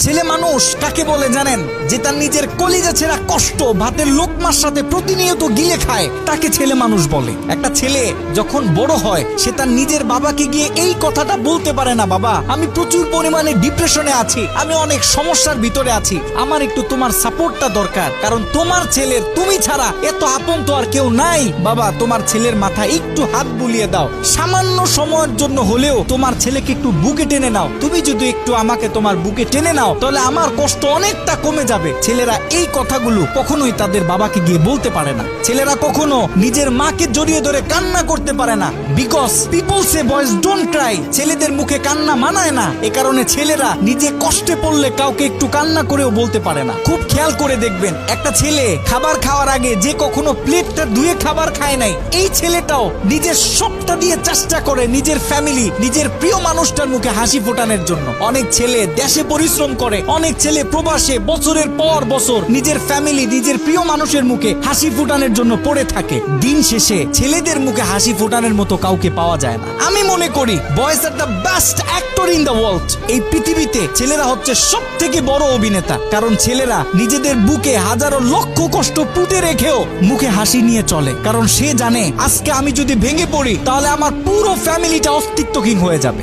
ছেলে মানুষ কাকে বলে জানেন? যে তার নিজের কলিজা ছেঁড়া কষ্ট ভাতের লোকমার সাথে প্রতিনিয়ত গিলে খায়, তাকে ছেলে মানুষ বলে। একটা ছেলে যখন বড় হয় সে তার নিজের বাবাকে গিয়ে এই কথাটা বলতে পারে না, বাবা আমি প্রচুর পরিমাণে ডিপ্রেশনে আছি, আমি অনেক সমস্যার ভিতরে আছি, আমার একটু তোমার সাপোর্টটা দরকার, কারণ তোমার ছেলের তুমি ছাড়া এত আপন তো আর কেউ নাই। বাবা তোমার ছেলের মাথায় একটু হাত বুলিয়ে দাও, সামান্য সময়ের জন্য হলেও তোমার ছেলেকে একটু বুকে টেনে নাও। তুমি যদি একটু আমাকে তোমার বুকে টেনে নাও তাহলে আমার কষ্ট অনেকটা কমে যাবে। ছেলেরা এই কথাগুলো কখনোই তাদের বাবাকে গিয়ে বলতে পারে না। ছেলেরা কখনো নিজের মাকে জড়িয়ে ধরে কান্না করতে পারে না, because people say boys don't Cry. ছেলেদের মুখে কান্না মানায় না, এ কারণে ছেলেরা নিজে কষ্টে পড়লে কাউকে একটু কান্না করেও বলতে পারে না। খুব খেয়াল করে দেখবেন, একটা ছেলে খাবার খাওয়ার আগে যে কখনো প্লেটটা ধুয়ে খাবার খায় নাই, এই ছেলেটাও নিজের সবটা দিয়ে চেষ্টা করে নিজের ফ্যামিলি, নিজের প্রিয় মানুষটার মুখে হাসি ফোটানোর জন্য। অনেক ছেলে দেশে পরিশ্রম করে, অনেক ছেলে প্রবাসে বছরের পর বছর নিজের ফ্যামিলি, নিজের প্রিয় মানুষের মুখে হাসি ফোটানোর জন্য পড়ে থাকে। দিন শেষে ছেলেদের মুখে হাসি ফোটানোর মতো কাউকে পাওয়া যায় না। আমি মনে করি boys are the best actor in the world. এই পৃথিবীতে ছেলেরা হচ্ছে সব থেকে বড় অভিনেতা, কারণ ছেলেরা নিজেদের বুকে হাজারো লক্ষ কষ্ট পুঁতে রেখেও মুখে হাসি নিয়ে চলে, কারণ সে জানে আজকে আমি যদি ভেঙে পড়ি তাহলে আমার পুরো ফ্যামিলিটা অস্তিত্বহীন হয়ে যাবে।